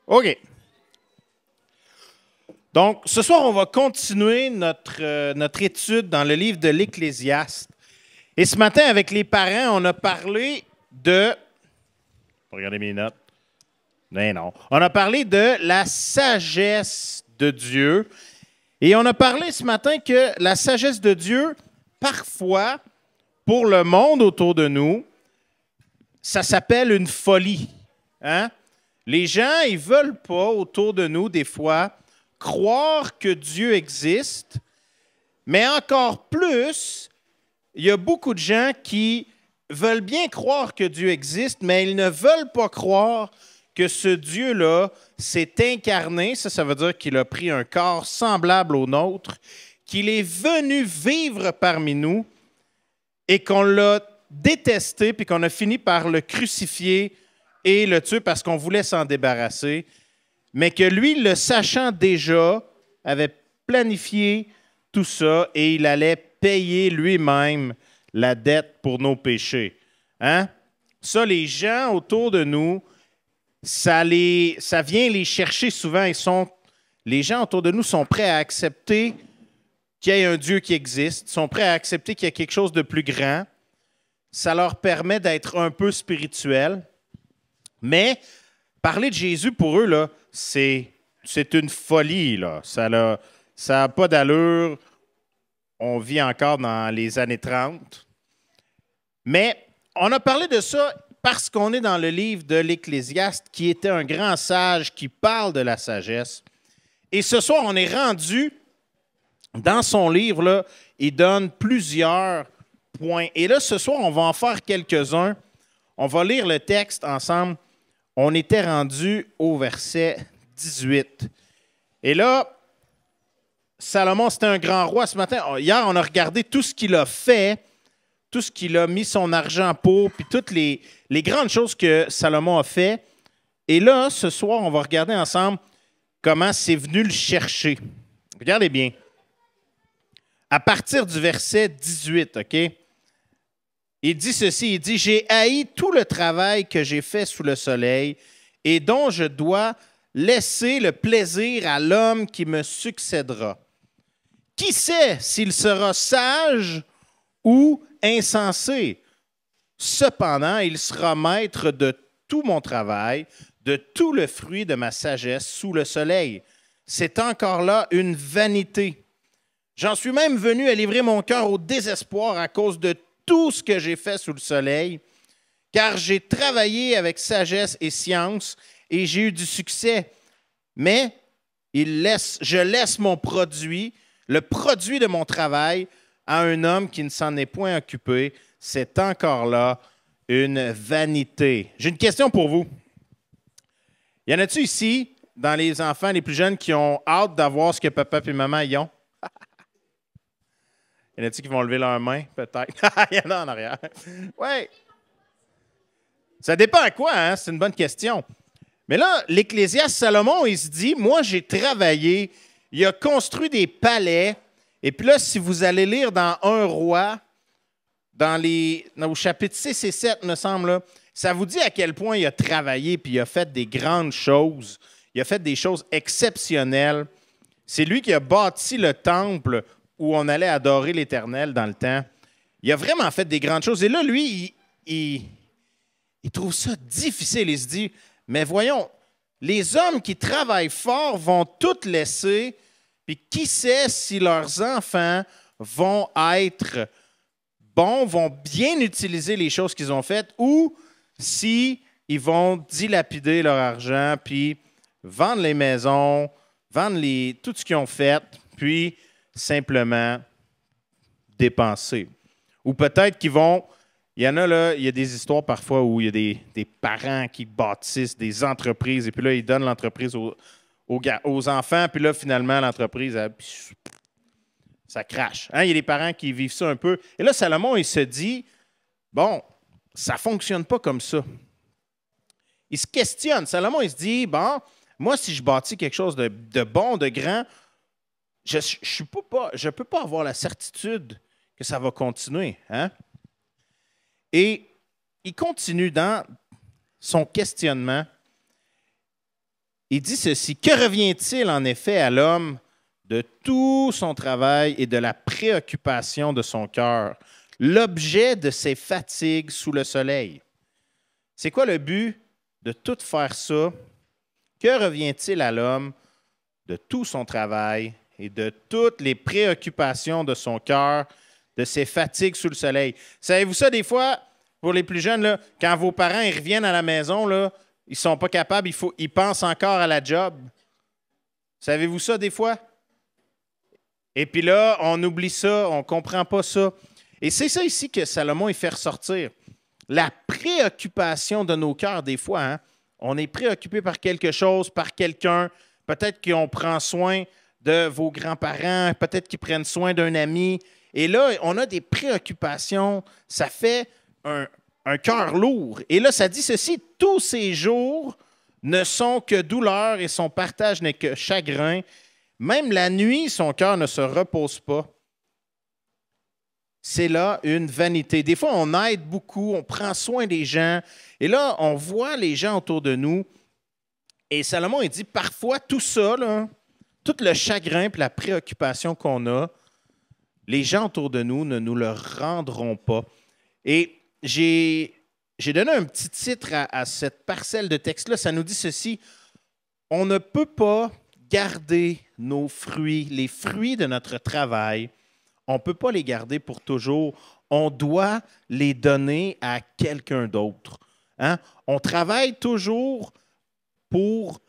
OK. Donc, ce soir, on va continuer notre étude dans le livre de l'Ecclésiaste. Et ce matin, avec les parents, on a parlé de... Regardez mes notes. Non. On a parlé de la sagesse de Dieu. Et on a parlé ce matin que la sagesse de Dieu, parfois, pour le monde autour de nous, ça s'appelle une folie. Hein? Les gens, ils ne veulent pas, autour de nous, des fois, croire que Dieu existe, mais encore plus, il y a beaucoup de gens qui veulent bien croire que Dieu existe, mais ils ne veulent pas croire que ce Dieu-là s'est incarné, ça veut dire qu'il a pris un corps semblable au nôtre, qu'il est venu vivre parmi nous et qu'on l'a détesté, puis qu'on a fini par le crucifier et le tuer parce qu'on voulait s'en débarrasser, mais que lui, le sachant déjà, avait planifié tout ça et il allait payer lui-même la dette pour nos péchés. Hein? Ça, les gens autour de nous, ça vient les chercher souvent. Les gens autour de nous sont prêts à accepter qu'il y ait un Dieu qui existe, sont prêts à accepter qu'il y a quelque chose de plus grand. Ça leur permet d'être un peu spirituel. Mais parler de Jésus, pour eux, là, c'est une folie. Là. Ça n'a pas d'allure. On vit encore dans les années 30. Mais on a parlé de ça parce qu'on est dans le livre de l'Ecclésiaste, qui était un grand sage qui parle de la sagesse. Et ce soir, on est rendu dans son livre, là, il donne plusieurs points. Et là, ce soir, on va en faire quelques-uns. On va lire le texte ensemble. On était rendu au verset 18. Et là, Salomon, c'était un grand roi ce matin. Hier, on a regardé tout ce qu'il a fait, tout ce qu'il a mis son argent pour, puis toutes les grandes choses que Salomon a fait. Et là, ce soir, on va regarder ensemble comment c'est venu le chercher. Regardez bien. À partir du verset 18, OK? Il dit ceci, il dit « J'ai haï tout le travail que j'ai fait sous le soleil et dont je dois laisser le plaisir à l'homme qui me succédera. Qui sait s'il sera sage ou insensé? Cependant, il sera maître de tout mon travail, de tout le fruit de ma sagesse sous le soleil. C'est encore là une vanité. J'en suis même venu à livrer mon cœur au désespoir à cause de tout ce que j'ai fait sous le soleil, car j'ai travaillé avec sagesse et science et j'ai eu du succès. Mais je laisse mon produit, le produit de mon travail, à un homme qui ne s'en est point occupé. C'est encore là une vanité. » J'ai une question pour vous. Y en a-tu ici, dans les enfants les plus jeunes, qui ont hâte d'avoir ce que papa et maman y ont? Y en a-t-il qui vont lever leurs mains, peut-être? Il y en a en arrière. Oui. Ça dépend à quoi, hein? C'est une bonne question. Mais là, l'Ecclésiaste Salomon, il se dit, moi, j'ai travaillé, il a construit des palais. Et puis là, si vous allez lire dans Un roi, au chapitre 6 et 7, me semble, là, ça vous dit à quel point il a travaillé puis il a fait des grandes choses. Il a fait des choses exceptionnelles. C'est lui qui a bâti le temple où on allait adorer l'Éternel dans le temps. Il a vraiment fait des grandes choses. Et là, lui, il trouve ça difficile. Il se dit, mais voyons, les hommes qui travaillent fort vont tout laisser, puis qui sait si leurs enfants vont être bons, vont bien utiliser les choses qu'ils ont faites, ou si ils vont dilapider leur argent, puis vendre les maisons, vendre tout ce qu'ils ont fait, puis simplement dépenser. Ou peut-être qu'ils vont... Il y en a là, il y a des histoires parfois où il y a des parents qui bâtissent des entreprises et puis là, ils donnent l'entreprise aux enfants, puis là, finalement, l'entreprise, ça crache. Hein? Il y a des parents qui vivent ça un peu. Et là, Salomon, il se dit, bon, ça ne fonctionne pas comme ça. Il se questionne. Salomon, il se dit, bon, moi, si je bâtis quelque chose de bon, de grand, je ne peux pas avoir la certitude que ça va continuer. Hein? Et il continue dans son questionnement. il dit ceci: « Que revient-il en effet à l'homme de tout son travail et de la préoccupation de son cœur, l'objet de ses fatigues sous le soleil? » C'est quoi le but de tout faire ça? Que revient-il à l'homme de tout son travail et de toutes les préoccupations de son cœur, de ses fatigues sous le soleil? Savez-vous ça, des fois, pour les plus jeunes, là, quand vos parents ils reviennent à la maison, là, ils ne sont pas capables, ils pensent encore à la job. Savez-vous ça, des fois? Et puis là, on oublie ça, on ne comprend pas ça. Et c'est ça ici que Salomon il fait ressortir. La préoccupation de nos cœurs, des fois, hein? On est préoccupé par quelque chose, par quelqu'un. Peut-être qu'on prend soin de vos grands-parents, peut-être qu'ils prennent soin d'un ami. Et là, on a des préoccupations. Ça fait un cœur lourd. Et là, ça dit ceci: « Tous ces jours ne sont que douleur et son partage n'est que chagrin. Même la nuit, son cœur ne se repose pas. » C'est là une vanité. Des fois, on aide beaucoup, on prend soin des gens. Et là, on voit les gens autour de nous. Et Salomon, il dit, parfois, tout ça, là, tout le chagrin et la préoccupation qu'on a, les gens autour de nous ne nous le rendront pas. Et j'ai donné un petit titre à cette parcelle de texte-là. Ça nous dit ceci: « On ne peut pas garder nos fruits, les fruits de notre travail. On ne peut pas les garder pour toujours. On doit les donner à quelqu'un d'autre. Hein? On travaille toujours pour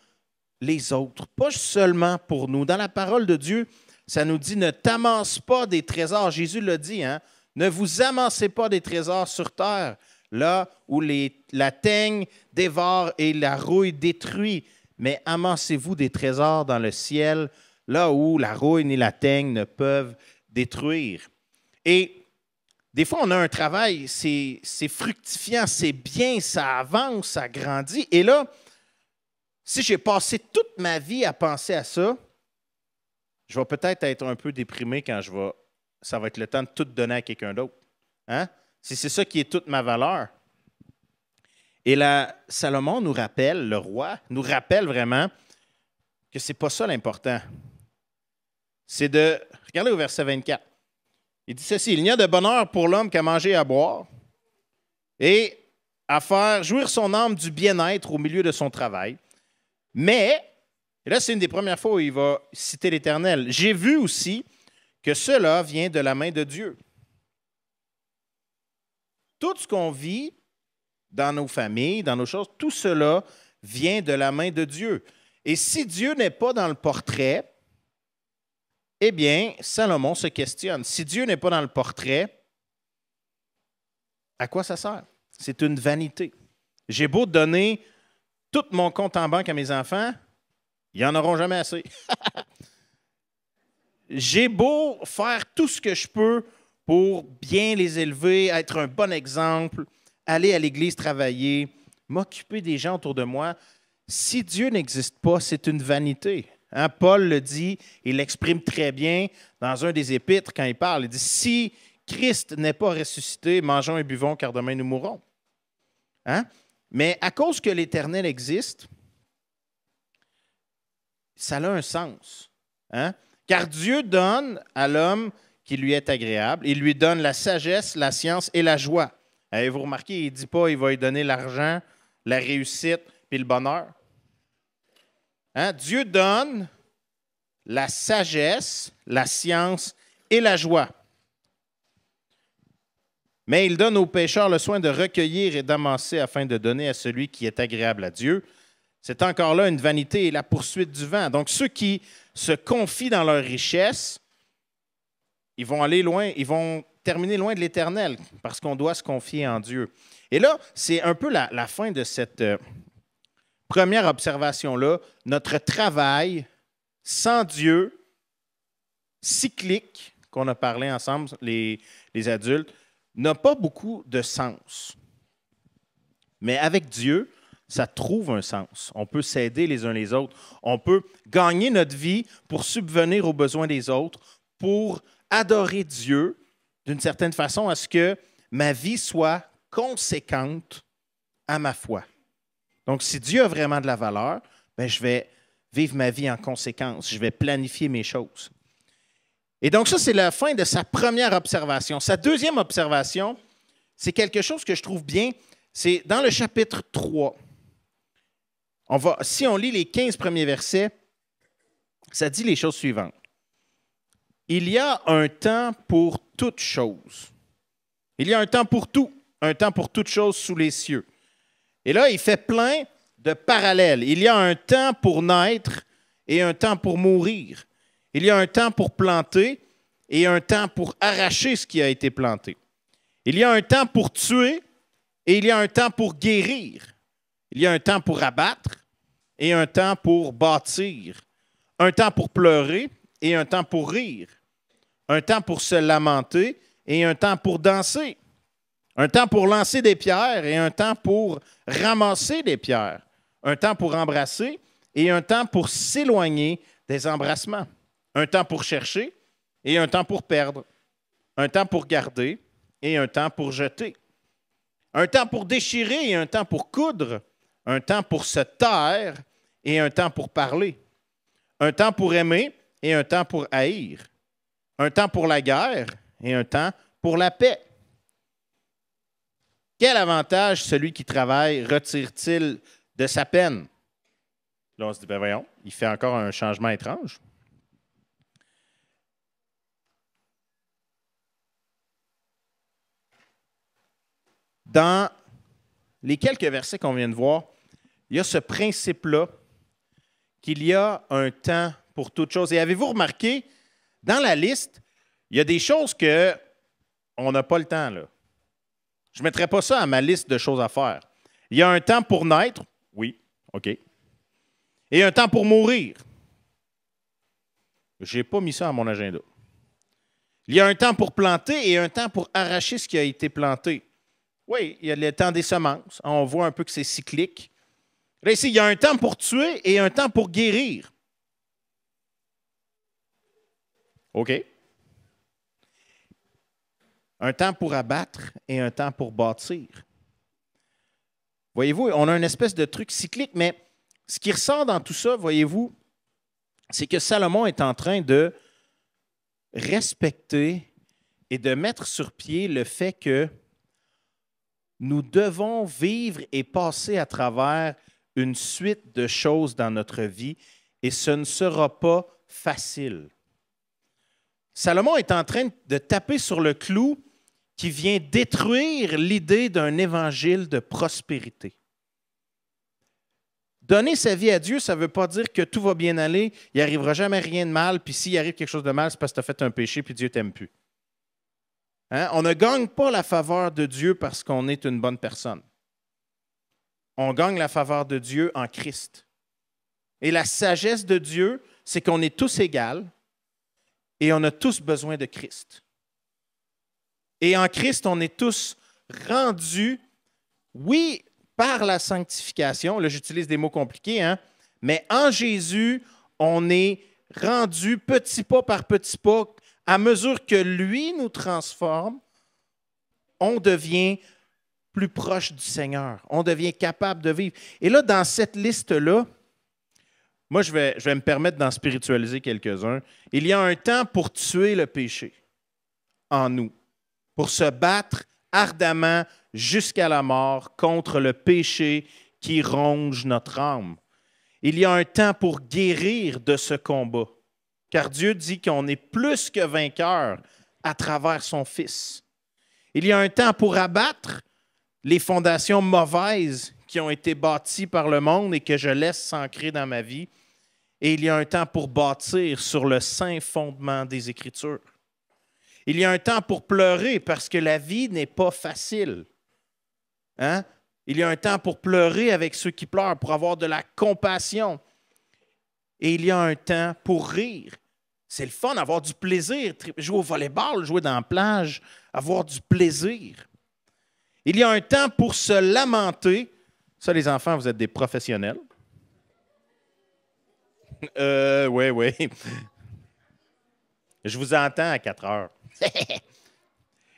les autres, pas seulement pour nous. Dans la parole de Dieu, ça nous dit: « Ne t'amasse pas des trésors. » Jésus l'a dit, hein? « Ne vous amassez pas des trésors sur terre, là où la teigne dévore et la rouille détruit, mais amassez-vous des trésors dans le ciel, là où la rouille ni la teigne ne peuvent détruire. » Et des fois, on a un travail, c'est fructifiant, c'est bien, ça avance, ça grandit. Et là, si j'ai passé toute ma vie à penser à ça, je vais peut-être être un peu déprimé quand ça va être le temps de tout donner à quelqu'un d'autre. Hein? Si c'est ça qui est toute ma valeur. Et là, Salomon nous rappelle, le roi, nous rappelle vraiment que ce n'est pas ça l'important. C'est de... Regardez au verset 24. Il dit ceci: « Il n'y a de bonheur pour l'homme qu'à manger et à boire, et à faire jouir son âme du bien-être au milieu de son travail. Mais, et là c'est une des premières fois où il va citer l'Éternel, j'ai vu aussi que cela vient de la main de Dieu. » Tout ce qu'on vit dans nos familles, dans nos choses, tout cela vient de la main de Dieu. Et si Dieu n'est pas dans le portrait, eh bien, Salomon se questionne. Si Dieu n'est pas dans le portrait, à quoi ça sert? C'est une vanité. J'ai beau donner tout mon compte en banque à mes enfants, ils n'en auront jamais assez. J'ai beau faire tout ce que je peux pour bien les élever, être un bon exemple, aller à l'église travailler, m'occuper des gens autour de moi. Si Dieu n'existe pas, c'est une vanité. Hein? Paul le dit, il l'exprime très bien dans un des épîtres quand il parle. Il dit: « Si Christ n'est pas ressuscité, mangeons et buvons, car demain nous mourrons. » Hein? Mais à cause que l'Éternel existe, ça a un sens. Hein? Car Dieu donne à l'homme qui lui est agréable. Il lui donne la sagesse, la science et la joie. Avez-vous remarqué, il ne dit pas qu'il va lui donner l'argent, la réussite puis le bonheur. Hein? Dieu donne la sagesse, la science et la joie. Mais il donne aux pécheurs le soin de recueillir et d'amasser afin de donner à celui qui est agréable à Dieu. C'est encore là une vanité et la poursuite du vent. Donc, ceux qui se confient dans leur richesse, ils vont aller loin, ils vont terminer loin de l'Éternel parce qu'on doit se confier en Dieu. Et là, c'est un peu la fin de cette première observation-là. Notre travail sans Dieu, cyclique, qu'on a parlé ensemble, les adultes, n'a pas beaucoup de sens. Mais avec Dieu, ça trouve un sens. On peut s'aider les uns les autres. On peut gagner notre vie pour subvenir aux besoins des autres, pour adorer Dieu d'une certaine façon à ce que ma vie soit conséquente à ma foi. Donc, si Dieu a vraiment de la valeur, bien, je vais vivre ma vie en conséquence. Je vais planifier mes choses. Et donc, ça, c'est la fin de sa première observation. Sa deuxième observation, c'est quelque chose que je trouve bien. C'est dans le chapitre 3. Si on lit les 15 premiers versets, ça dit les choses suivantes. Il y a un temps pour toute chose. Il y a un temps pour tout, un temps pour toute chose sous les cieux. Et là, il fait plein de parallèles. Il y a un temps pour naître et un temps pour mourir. Il y a un temps pour planter et un temps pour arracher ce qui a été planté. Il y a un temps pour tuer et il y a un temps pour guérir. Il y a un temps pour abattre et un temps pour bâtir. Un temps pour pleurer et un temps pour rire. Un temps pour se lamenter et un temps pour danser. Un temps pour lancer des pierres et un temps pour ramasser des pierres. Un temps pour embrasser et un temps pour s'éloigner des embrassements. Un temps pour chercher et un temps pour perdre. Un temps pour garder et un temps pour jeter. Un temps pour déchirer et un temps pour coudre. Un temps pour se taire et un temps pour parler. Un temps pour aimer et un temps pour haïr. Un temps pour la guerre et un temps pour la paix. Quel avantage celui qui travaille retire-t-il de sa peine? Là, on se dit, ben voyons, il fait encore un changement étrange. Dans les quelques versets qu'on vient de voir, il y a ce principe-là qu'il y a un temps pour toute chose. Et avez-vous remarqué, dans la liste, il y a des choses qu'on n'a pas le temps, là. Je ne mettrai pas ça à ma liste de choses à faire. Il y a un temps pour naître, oui, OK. Et un temps pour mourir. Je n'ai pas mis ça à mon agenda. Il y a un temps pour planter et un temps pour arracher ce qui a été planté. Oui, il y a le temps des semences. On voit un peu que c'est cyclique. Là, ici, il y a un temps pour tuer et un temps pour guérir. OK. Un temps pour abattre et un temps pour bâtir. Voyez-vous, on a une espèce de truc cyclique, mais ce qui ressort dans tout ça, voyez-vous, c'est que Salomon est en train de respecter et de mettre sur pied le fait que nous devons vivre et passer à travers une suite de choses dans notre vie et ce ne sera pas facile. Salomon est en train de taper sur le clou qui vient détruire l'idée d'un évangile de prospérité. Donner sa vie à Dieu, ça ne veut pas dire que tout va bien aller, il n'arrivera jamais rien de mal, puis s'il arrive quelque chose de mal, c'est parce que tu as fait un péché, puis Dieu ne t'aime plus. Hein? On ne gagne pas la faveur de Dieu parce qu'on est une bonne personne. On gagne la faveur de Dieu en Christ. Et la sagesse de Dieu, c'est qu'on est tous égaux et on a tous besoin de Christ. Et en Christ, on est tous rendus, oui, par la sanctification. Là, j'utilise des mots compliqués, hein, mais en Jésus, on est rendus petit pas par petit pas. À mesure que lui nous transforme, on devient plus proche du Seigneur. On devient capable de vivre. Et là, dans cette liste-là, moi, je vais me permettre d'en spiritualiser quelques-uns. Il y a un temps pour tuer le péché en nous, pour se battre ardemment jusqu'à la mort contre le péché qui ronge notre âme. Il y a un temps pour guérir de ce combat, car Dieu dit qu'on est plus que vainqueur à travers son Fils. Il y a un temps pour abattre les fondations mauvaises qui ont été bâties par le monde et que je laisse s'ancrer dans ma vie. Et il y a un temps pour bâtir sur le saint fondement des Écritures. Il y a un temps pour pleurer parce que la vie n'est pas facile. Hein? Il y a un temps pour pleurer avec ceux qui pleurent, pour avoir de la compassion. Et il y a un temps pour rire. C'est le fun, avoir du plaisir. Jouer au volleyball, jouer dans la plage, avoir du plaisir. Il y a un temps pour se lamenter. Ça, les enfants, vous êtes des professionnels. Oui. Je vous entends à 4 heures.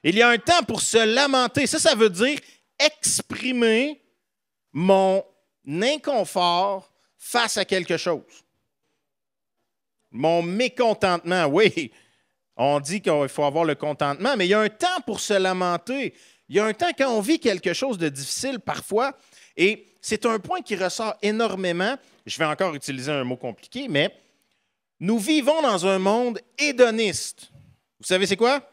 Il y a un temps pour se lamenter. Ça veut dire exprimer mon inconfort face à quelque chose. Mon mécontentement, oui, on dit qu'il faut avoir le contentement, mais il y a un temps pour se lamenter. Il y a un temps quand on vit quelque chose de difficile parfois, et c'est un point qui ressort énormément. Je vais encore utiliser un mot compliqué, mais nous vivons dans un monde hédoniste. Vous savez c'est quoi?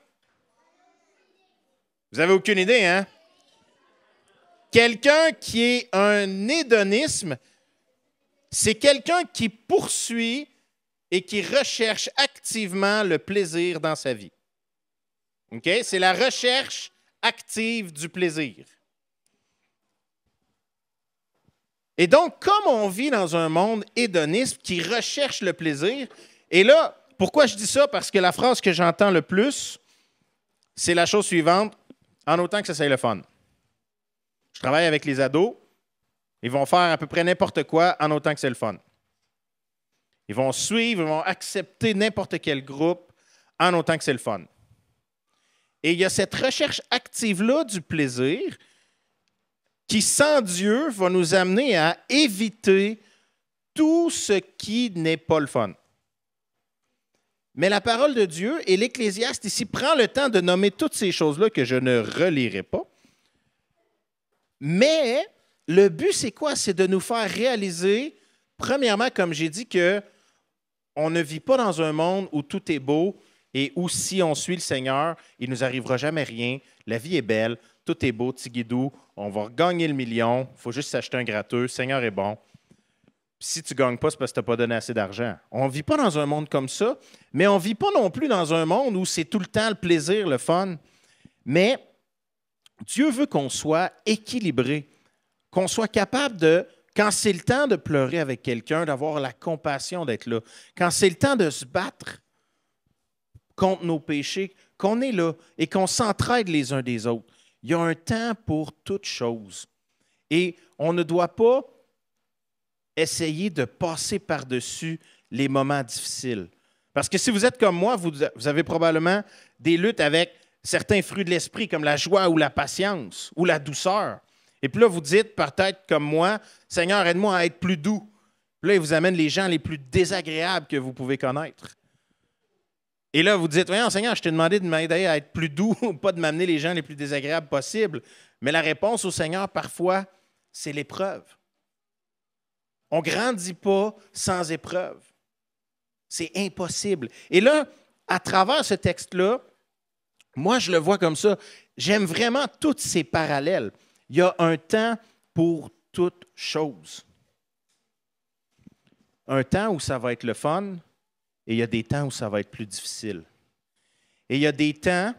Vous n'avez aucune idée, hein? Quelqu'un qui est un hédonisme, c'est quelqu'un qui poursuit et qui recherche activement le plaisir dans sa vie. OK? C'est la recherche active du plaisir. Et donc, comme on vit dans un monde hédoniste qui recherche le plaisir, et là, pourquoi je dis ça? Parce que la phrase que j'entends le plus, c'est la chose suivante, en autant que ça soit le fun. Je travaille avec les ados, ils vont faire à peu près n'importe quoi en autant que c'est le fun. Ils vont suivre, ils vont accepter n'importe quel groupe en autant que c'est le fun. Et il y a cette recherche active-là du plaisir qui, sans Dieu, va nous amener à éviter tout ce qui n'est pas le fun. Mais la parole de Dieu et l'Ecclésiaste ici prend le temps de nommer toutes ces choses-là que je ne relirai pas. Mais le but, c'est quoi? C'est de nous faire réaliser, premièrement, comme j'ai dit, qu'on ne vit pas dans un monde où tout est beau et où si on suit le Seigneur, il ne nous arrivera jamais rien. La vie est belle, tout est beau, tigidou, on va gagner le million, il faut juste s'acheter un gratteux, le Seigneur est bon. Puis si tu ne gagnes pas, c'est parce que tu n'as pas donné assez d'argent. On ne vit pas dans un monde comme ça, mais on ne vit pas non plus dans un monde où c'est tout le temps le plaisir, le fun. Mais Dieu veut qu'on soit équilibré, qu'on soit capable de, quand c'est le temps de pleurer avec quelqu'un, d'avoir la compassion d'être là. Quand c'est le temps de se battre contre nos péchés, qu'on est là et qu'on s'entraide les uns des autres. Il y a un temps pour toute chose. Et on ne doit pas essayer de passer par-dessus les moments difficiles. Parce que si vous êtes comme moi, vous avez probablement des luttes avec certains fruits de l'esprit, comme la joie ou la patience ou la douceur. Et puis là, vous dites peut-être comme moi, « Seigneur, aide-moi à être plus doux. » Puis là, il vous amène les gens les plus désagréables que vous pouvez connaître. Et là, vous dites, « Voyons, Seigneur, je t'ai demandé de m'aider à être plus doux, pas de m'amener les gens les plus désagréables possibles. » Mais la réponse au Seigneur, parfois, c'est l'épreuve. On ne grandit pas sans épreuve. C'est impossible. Et là, à travers ce texte-là, moi, je le vois comme ça. J'aime vraiment tous ces parallèles. Il y a un temps pour toute chose. Un temps où ça va être le fun et il y a des temps où ça va être plus difficile. Et il y a des temps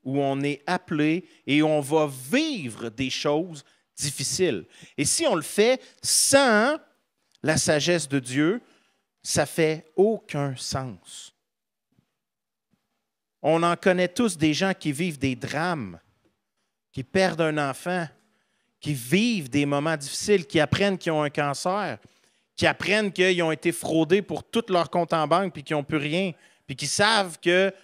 où on est appelé et on va vivre des choses difficiles. Et si on le fait sans la sagesse de Dieu, ça ne fait aucun sens. On en connaît tous des gens qui vivent des drames, qui perdent un enfant, qui vivent des moments difficiles, qui apprennent qu'ils ont un cancer, qui apprennent qu'ils ont été fraudés pour tout leur compte en banque puis qu'ils n'ont plus rien, puis qui savent que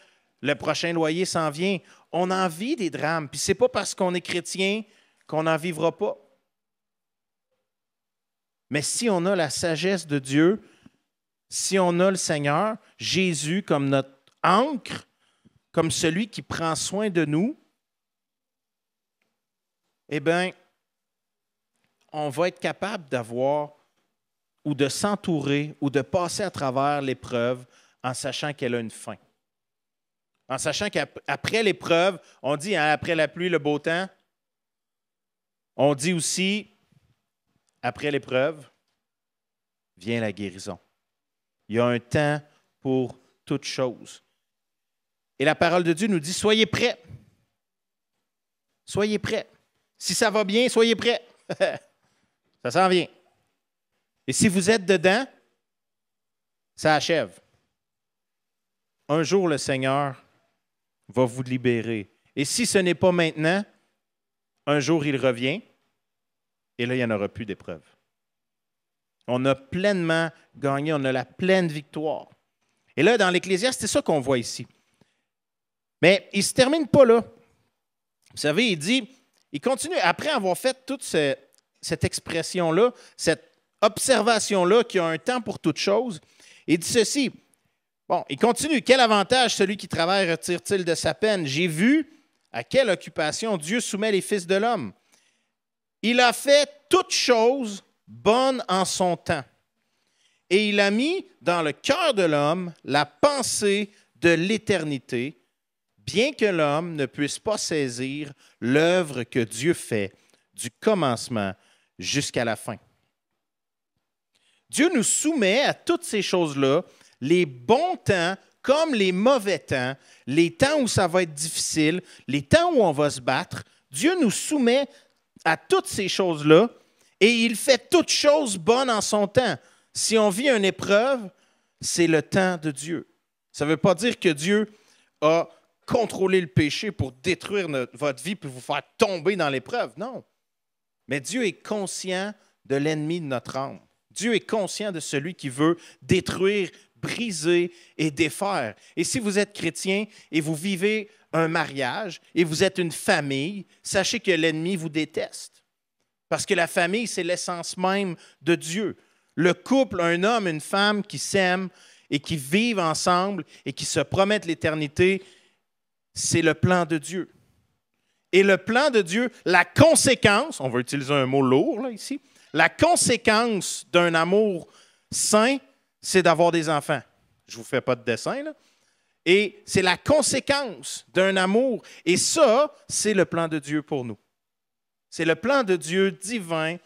le prochain loyer s'en vient. On en vit des drames, puis ce n'est pas parce qu'on est chrétien qu'on n'en vivra pas. Mais si on a la sagesse de Dieu, si on a le Seigneur, Jésus comme notre ancre, comme celui qui prend soin de nous, eh bien, on va être capable d'avoir ou de s'entourer ou de passer à travers l'épreuve en sachant qu'elle a une fin. En sachant qu'après l'épreuve, on dit hein, après la pluie, le beau temps. On dit aussi, après l'épreuve, vient la guérison. Il y a un temps pour toute chose. Et la parole de Dieu nous dit, soyez prêts. Soyez prêts. Si ça va bien, soyez prêts. Ça s'en vient. Et si vous êtes dedans, ça achève. Un jour, le Seigneur va vous libérer. Et si ce n'est pas maintenant, un jour, il revient, et là, il n'y en aura plus d'épreuve. On a pleinement gagné, on a la pleine victoire. Et là, dans l'Ecclésiaste, c'est ça qu'on voit ici. Mais il ne se termine pas là. Vous savez, il continue, après avoir fait toute cette expression-là, cette observation-là, qu'il y a un temps pour toute chose. Il dit ceci. Bon, il continue. Quel avantage celui qui travaille retire-t-il de sa peine? J'ai vu à quelle occupation Dieu soumet les fils de l'homme. Il a fait toute chose bonne en son temps. Et il a mis dans le cœur de l'homme la pensée de l'éternité, bien que l'homme ne puisse pas saisir l'œuvre que Dieu fait du commencement jusqu'à la fin. Dieu nous soumet à toutes ces choses-là, les bons temps comme les mauvais temps, les temps où ça va être difficile, les temps où on va se battre. Dieu nous soumet à toutes ces choses-là et il fait toutes choses bonnes en son temps. Si on vit une épreuve, c'est le temps de Dieu. Ça ne veut pas dire que Dieu a contrôlé le péché pour détruire votre vie et vous faire tomber dans l'épreuve. Non. Mais Dieu est conscient de l'ennemi de notre âme. Dieu est conscient de celui qui veut détruire, briser et défaire. Et si vous êtes chrétien et vous vivez un mariage et vous êtes une famille, sachez que l'ennemi vous déteste. Parce que la famille, c'est l'essence même de Dieu. Le couple, un homme, une femme qui s'aiment et qui vivent ensemble et qui se promettent l'éternité, c'est le plan de Dieu. Et le plan de Dieu, la conséquence, on va utiliser un mot lourd là, ici, la conséquence d'un amour saint, c'est d'avoir des enfants. Je ne vous fais pas de dessin, là. Et c'est la conséquence d'un amour. Et ça, c'est le plan de Dieu pour nous. C'est le plan de Dieu divin.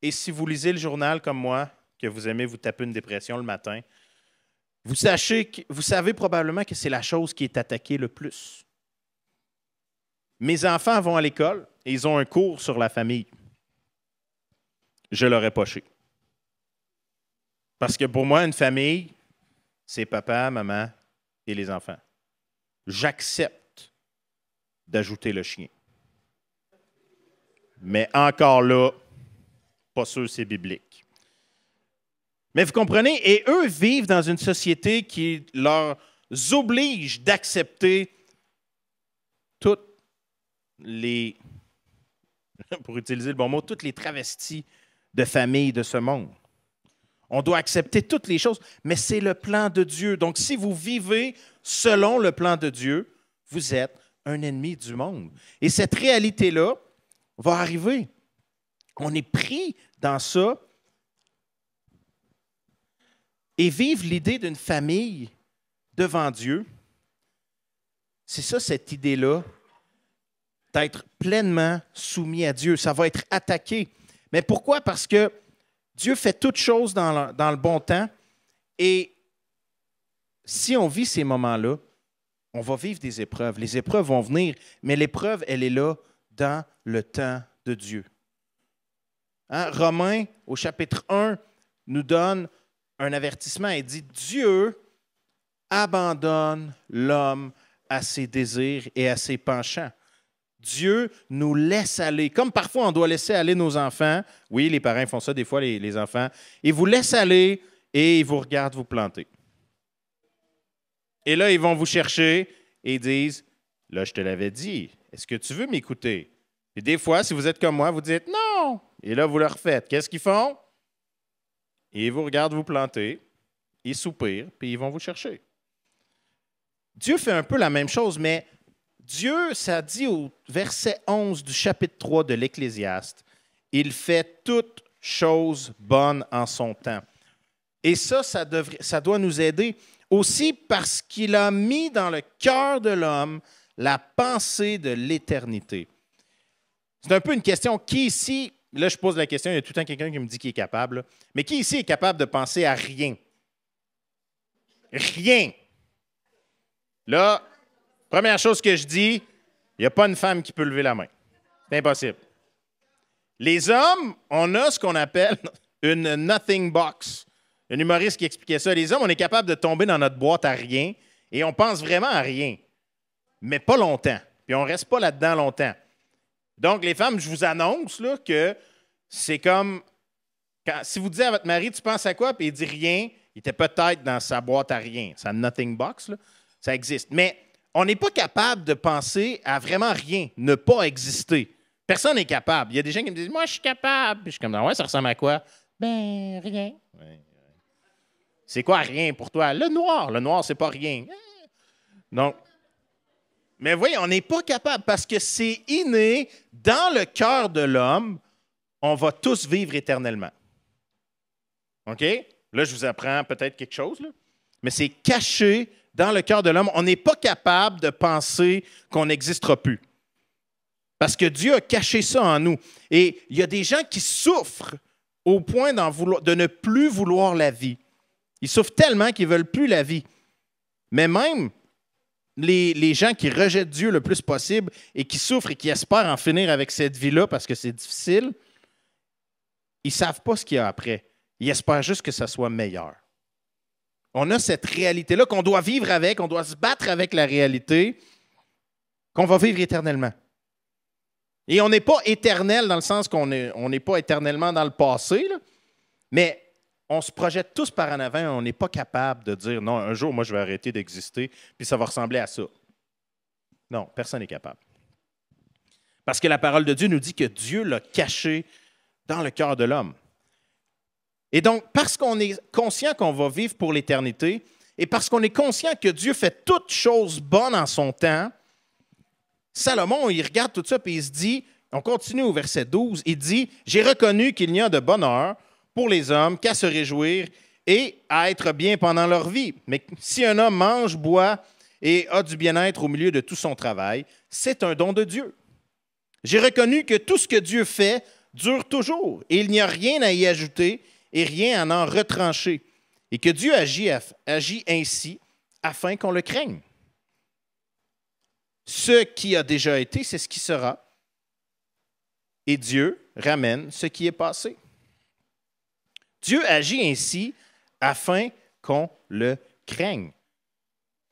Et si vous lisez le journal comme moi, que vous aimez vous taper une dépression le matin, vous savez probablement que c'est la chose qui est attaquée le plus. Mes enfants vont à l'école et ils ont un cours sur la famille. Je l'aurais poché. Parce que pour moi, une famille, c'est papa, maman et les enfants. J'accepte d'ajouter le chien. Mais encore là, pas sûr que c'est biblique. Mais vous comprenez, et eux vivent dans une société qui leur oblige d'accepter toutes les, pour utiliser le bon mot, toutes les travestis de famille de ce monde. On doit accepter toutes les choses, mais c'est le plan de Dieu. Donc, si vous vivez selon le plan de Dieu, vous êtes un ennemi du monde. Et cette réalité-là va arriver. On est pris dans ça et vivre l'idée d'une famille devant Dieu. C'est ça, cette idée-là, d'être pleinement soumis à Dieu. Ça va être attaqué. Mais pourquoi? Parce que Dieu fait toutes choses dans le bon temps. Et si on vit ces moments-là, on va vivre des épreuves. Les épreuves vont venir, mais l'épreuve, elle est là dans le temps de Dieu. Hein? Romains, au chapitre 1, nous donne un avertissement. Il dit, Dieu abandonne l'homme à ses désirs et à ses penchants. Dieu nous laisse aller. Comme parfois, on doit laisser aller nos enfants. Oui, les parents font ça des fois, les enfants. Ils vous laissent aller et ils vous regardent vous planter. Et là, ils vont vous chercher et ils disent, là, je te l'avais dit, est-ce que tu veux m'écouter? Et des fois, si vous êtes comme moi, vous dites non. Et là, vous leur faites. Qu'est-ce qu'ils font? Ils vous regardent vous planter, ils soupirent, puis ils vont vous chercher. Dieu fait un peu la même chose, mais Dieu, ça dit au verset 11 du chapitre 3 de l'Ecclésiaste, « Il fait toutes choses bonnes en son temps. » Et ça doit nous aider aussi parce qu'il a mis dans le cœur de l'homme la pensée de l'éternité. C'est un peu une question, qui ici, là je pose la question, il y a tout le temps quelqu'un qui me dit qu'il est capable, là, mais qui ici est capable de penser à rien? Rien. Là, première chose que je dis, il n'y a pas une femme qui peut lever la main. C'est impossible. Les hommes, on a ce qu'on appelle une nothing box. Un humoriste qui expliquait ça. Les hommes, on est capable de tomber dans notre boîte à rien et on pense vraiment à rien, mais pas longtemps. Puis on ne reste pas là-dedans longtemps. Donc, les femmes, je vous annonce là, que c'est comme si vous dites à votre mari, tu penses à quoi? Puis il dit rien, il était peut-être dans sa boîte à rien. Sa nothing box, là, ça existe. Mais on n'est pas capable de penser à vraiment rien, ne pas exister. Personne n'est capable. Il y a des gens qui me disent « Moi, je suis capable. » Puis je suis comme « Ouais, ça ressemble à quoi? » Ben, rien. Ouais. C'est quoi rien pour toi? Le noir. Le noir, c'est pas rien. Donc, mais voyez, on n'est pas capable parce que c'est inné dans le cœur de l'homme. On va tous vivre éternellement. OK? Là, je vous apprends peut-être quelque chose, là. Mais c'est caché dans le cœur de l'homme. On n'est pas capable de penser qu'on n'existera plus. Parce que Dieu a caché ça en nous. Et il y a des gens qui souffrent au point de ne plus vouloir la vie. Ils souffrent tellement qu'ils ne veulent plus la vie. Mais même les gens qui rejettent Dieu le plus possible et qui souffrent et qui espèrent en finir avec cette vie-là parce que c'est difficile, ils ne savent pas ce qu'il y a après. Ils espèrent juste que ça soit meilleur. On a cette réalité-là qu'on doit vivre avec, on doit se battre avec la réalité qu'on va vivre éternellement. Et on n'est pas éternel dans le sens qu'on n'est pas éternellement dans le passé, là, mais on se projette tous par en avant, on n'est pas capable de dire non, un jour, moi, je vais arrêter d'exister, puis ça va ressembler à ça. Non, personne n'est capable. Parce que la parole de Dieu nous dit que Dieu l'a caché dans le cœur de l'homme. Et donc, parce qu'on est conscient qu'on va vivre pour l'éternité, et parce qu'on est conscient que Dieu fait toutes choses bonnes en son temps, Salomon, il regarde tout ça, puis il se dit, on continue au verset 12, il dit, « J'ai reconnu qu'il n'y a de bonheur pour les hommes qu'à se réjouir et à être bien pendant leur vie. Mais si un homme mange, boit et a du bien-être au milieu de tout son travail, c'est un don de Dieu. J'ai reconnu que tout ce que Dieu fait dure toujours, et il n'y a rien à y ajouter et rien à en retrancher, et que Dieu agit ainsi afin qu'on le craigne. Ce qui a déjà été, c'est ce qui sera, et Dieu ramène ce qui est passé. Dieu agit ainsi afin qu'on le craigne.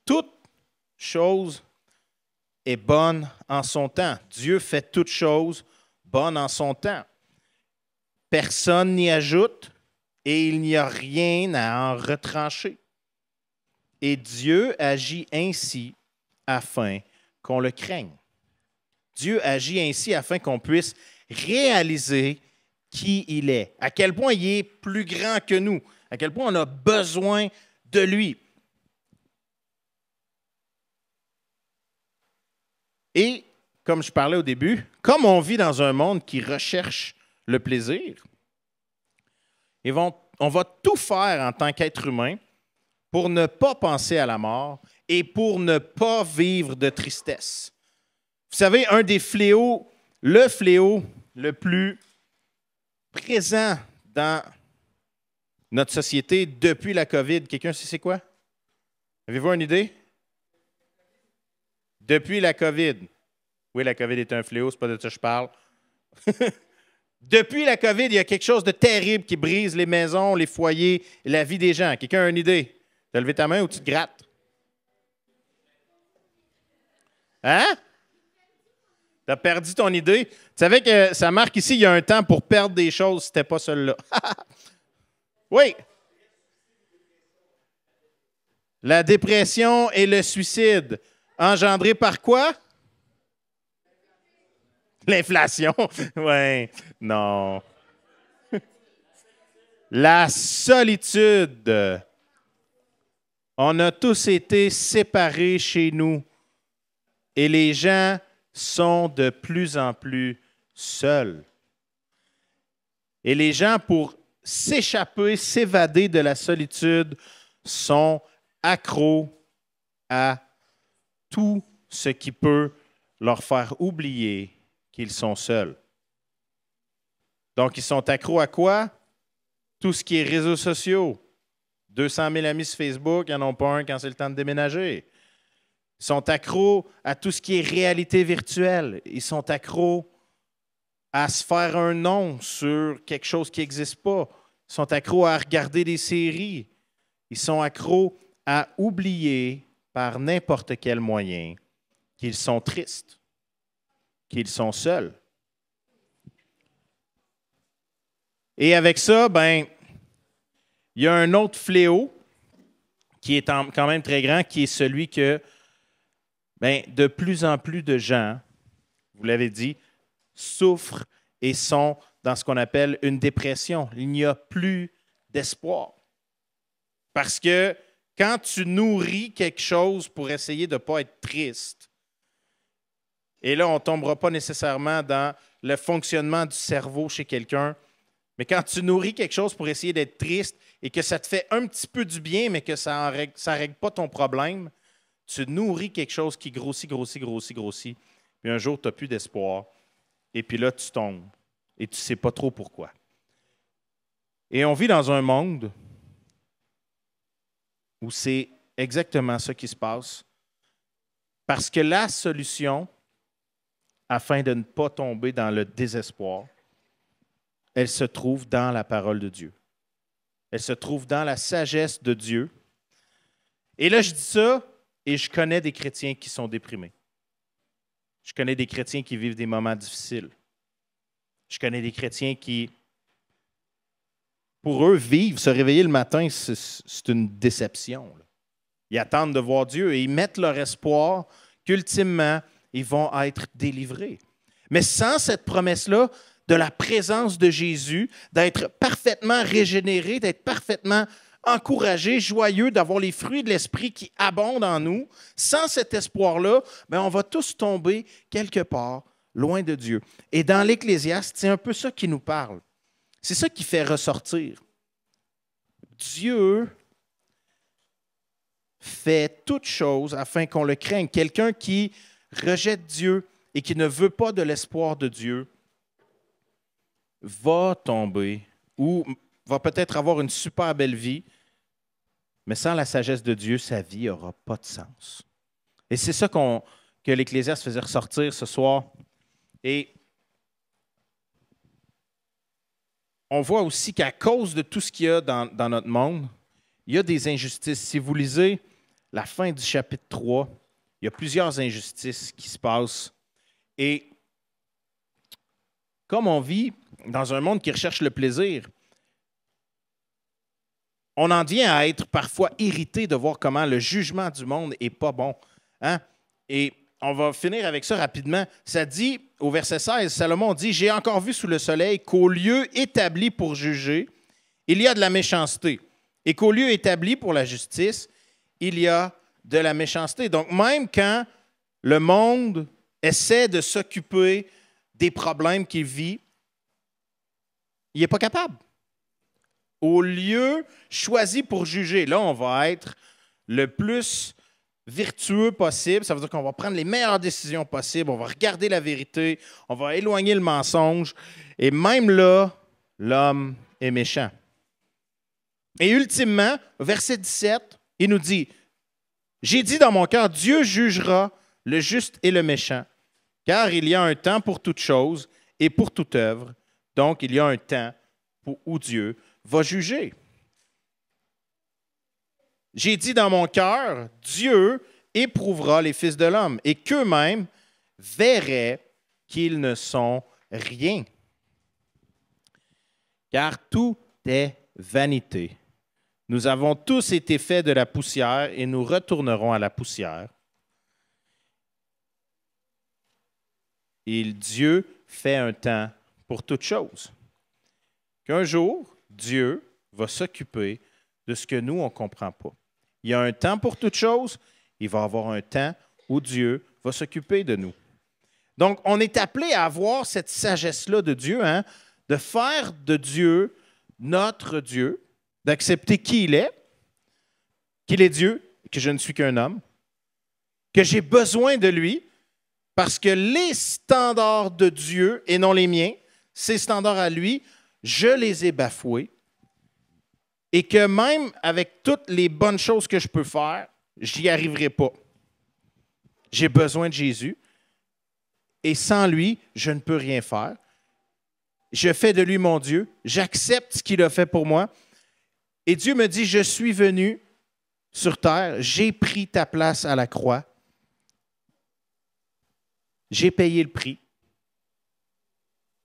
Toute chose est bonne en son temps. Dieu fait toute chose bonne en son temps. Personne n'y ajoute et il n'y a rien à en retrancher. Et Dieu agit ainsi afin qu'on le craigne. Dieu agit ainsi afin qu'on puisse réaliser qui il est, à quel point il est plus grand que nous, à quel point on a besoin de lui. Et, comme je parlais au début, comme on vit dans un monde qui recherche le plaisir, on va tout faire en tant qu'être humain pour ne pas penser à la mort et pour ne pas vivre de tristesse. Vous savez, un des fléaux, le fléau le plus présent dans notre société depuis la COVID, quelqu'un sait c'est quoi? Avez-vous une idée? Depuis la COVID. Oui, la COVID est un fléau, c'est pas de ça que je parle. Depuis la COVID, il y a quelque chose de terrible qui brise les maisons, les foyers, la vie des gens. Quelqu'un a une idée? Tu as levé ta main ou tu te grattes? Hein? Tu as perdu ton idée? Tu savais que ça marque ici, il y a un temps pour perdre des choses, c'était pas celui-là. Oui. La dépression et le suicide. Engendrés par quoi? L'inflation. Oui, non. La solitude. On a tous été séparés chez nous et les gens sont de plus en plus seuls. Et les gens, pour s'échapper, s'évader de la solitude, sont accros à tout ce qui peut leur faire oublier qu'ils sont seuls. Donc, ils sont accros à quoi? Tout ce qui est réseaux sociaux. 200 000 amis sur Facebook, ils n'en ont pas un quand c'est le temps de déménager. Ils sont accros à tout ce qui est réalité virtuelle. Ils sont accros à se faire un nom sur quelque chose qui n'existe pas. Ils sont accros à regarder des séries. Ils sont accros à oublier par n'importe quel moyen qu'ils sont tristes, qu'ils sont seuls. Et avec ça, il y a un autre fléau qui est quand même très grand, qui est celui que de plus en plus de gens, vous l'avez dit, souffrent et sont dans ce qu'on appelle une dépression. Il n'y a plus d'espoir. Parce que quand tu nourris quelque chose pour essayer de ne pas être triste, et là, on ne tombera pas nécessairement dans le fonctionnement du cerveau chez quelqu'un, mais quand tu nourris quelque chose pour essayer d'être triste et que ça te fait un petit peu du bien, mais que ça ne règle pas ton problème, tu nourris quelque chose qui grossit, grossit, grossit, grossit. Puis un jour, tu n'as plus d'espoir. Et puis là, tu tombes. Et tu ne sais pas trop pourquoi. Et on vit dans un monde où c'est exactement ça qui se passe. Parce que la solution, afin de ne pas tomber dans le désespoir, elle se trouve dans la parole de Dieu. Elle se trouve dans la sagesse de Dieu. Et là, je dis ça, et je connais des chrétiens qui sont déprimés. Je connais des chrétiens qui vivent des moments difficiles. Je connais des chrétiens qui, pour eux, vivre, se réveiller le matin, c'est une déception. Ils attendent de voir Dieu et ils mettent leur espoir qu'ultimement, ils vont être délivrés. Mais sans cette promesse-là, de la présence de Jésus, d'être parfaitement régénéré, d'être parfaitement encouragé, joyeux, d'avoir les fruits de l'Esprit qui abondent en nous, sans cet espoir-là, bien, on va tous tomber quelque part loin de Dieu. Et dans l'Ecclésiaste, c'est un peu ça qui nous parle. C'est ça qui fait ressortir. Dieu fait toutes choses afin qu'on le craigne. Quelqu'un qui rejette Dieu et qui ne veut pas de l'espoir de Dieu va tomber ou va peut-être avoir une super belle vie, mais sans la sagesse de Dieu, sa vie n'aura pas de sens. Et c'est ça que l'Ecclésiaste faisait ressortir ce soir. Et on voit aussi qu'à cause de tout ce qu'il y a dans notre monde, il y a des injustices. Si vous lisez la fin du chapitre 3, il y a plusieurs injustices qui se passent. Et comme on vit dans un monde qui recherche le plaisir, on en vient à être parfois irrité de voir comment le jugement du monde n'est pas bon. Hein? Et on va finir avec ça rapidement. Ça dit, au verset 16, Salomon dit « J'ai encore vu sous le soleil qu'au lieu établi pour juger, il y a de la méchanceté, et qu'au lieu établi pour la justice, il y a de la méchanceté. » Donc, même quand le monde essaie de s'occuper des problèmes qu'il vit, il n'est pas capable. Au lieu choisi pour juger, là, on va être le plus vertueux possible. Ça veut dire qu'on va prendre les meilleures décisions possibles, on va regarder la vérité, on va éloigner le mensonge. Et même là, l'homme est méchant. Et ultimement, verset 17, il nous dit « J'ai dit dans mon cœur, Dieu jugera le juste et le méchant, car il y a un temps pour toute chose et pour toute œuvre. Donc, il y a un temps où Dieu va juger. J'ai dit dans mon cœur, Dieu éprouvera les fils de l'homme et qu'eux-mêmes verraient qu'ils ne sont rien. Car tout est vanité. Nous avons tous été faits de la poussière et nous retournerons à la poussière. Et Dieu fait un temps pour toute chose. Qu'un jour, Dieu va s'occuper de ce que nous, on ne comprend pas. Il y a un temps pour toute chose, il va y avoir un temps où Dieu va s'occuper de nous. Donc, on est appelé à avoir cette sagesse-là de Dieu, hein, de faire de Dieu notre Dieu, d'accepter qui il est, qu'il est Dieu, que je ne suis qu'un homme, que j'ai besoin de lui, parce que les standards de Dieu, et non les miens, ses standards à lui, je les ai bafoués, et que même avec toutes les bonnes choses que je peux faire, j'y arriverai pas. J'ai besoin de Jésus, et sans lui, je ne peux rien faire. Je fais de lui mon Dieu, j'accepte ce qu'il a fait pour moi, et Dieu me dit, je suis venu sur terre, j'ai pris ta place à la croix, j'ai payé le prix,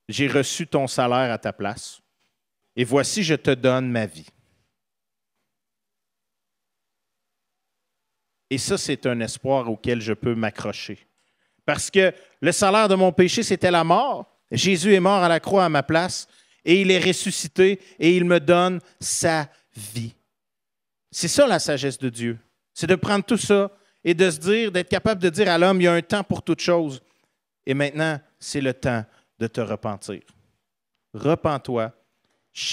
j'ai reçu ton salaire à ta place, et voici, je te donne ma vie. Et ça, c'est un espoir auquel je peux m'accrocher. Parce que le salaire de mon péché, c'était la mort, Jésus est mort à la croix à ma place et il est ressuscité et il me donne sa vie. C'est ça la sagesse de Dieu. C'est de prendre tout ça et de se dire, d'être capable de dire à l'homme, il y a un temps pour toute chose. Et maintenant, c'est le temps de te repentir. Repens-toi,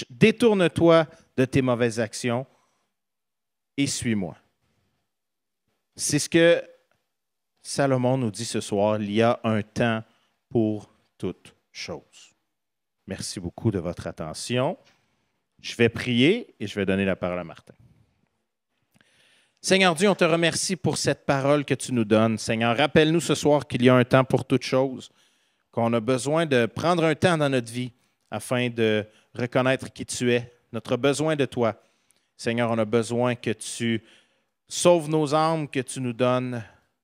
détourne-toi de tes mauvaises actions et suis-moi. C'est ce que Salomon nous dit ce soir, il y a un temps pour toute chose. Merci beaucoup de votre attention. Je vais prier et je vais donner la parole à Martin. Seigneur Dieu, on te remercie pour cette parole que tu nous donnes. Seigneur, rappelle-nous ce soir qu'il y a un temps pour toute chose, qu'on a besoin de prendre un temps dans notre vie afin de reconnaître qui tu es, notre besoin de toi. Seigneur, on a besoin que tu sauves nos âmes, que tu nous donnes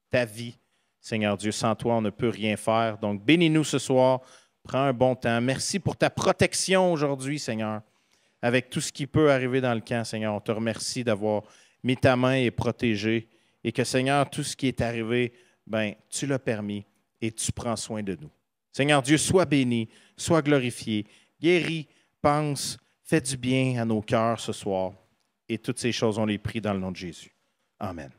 ta vie. Seigneur Dieu, sans toi, on ne peut rien faire. Donc, bénis-nous ce soir. Prends un bon temps. Merci pour ta protection aujourd'hui, Seigneur, avec tout ce qui peut arriver dans le camp, Seigneur. On te remercie d'avoir mis ta main et protégé et que, Seigneur, tout ce qui est arrivé, tu l'as permis et tu prends soin de nous. Seigneur Dieu, sois béni, sois glorifié, guéris, pense, fais du bien à nos cœurs ce soir. Et toutes ces choses, on les prie dans le nom de Jésus. Amen.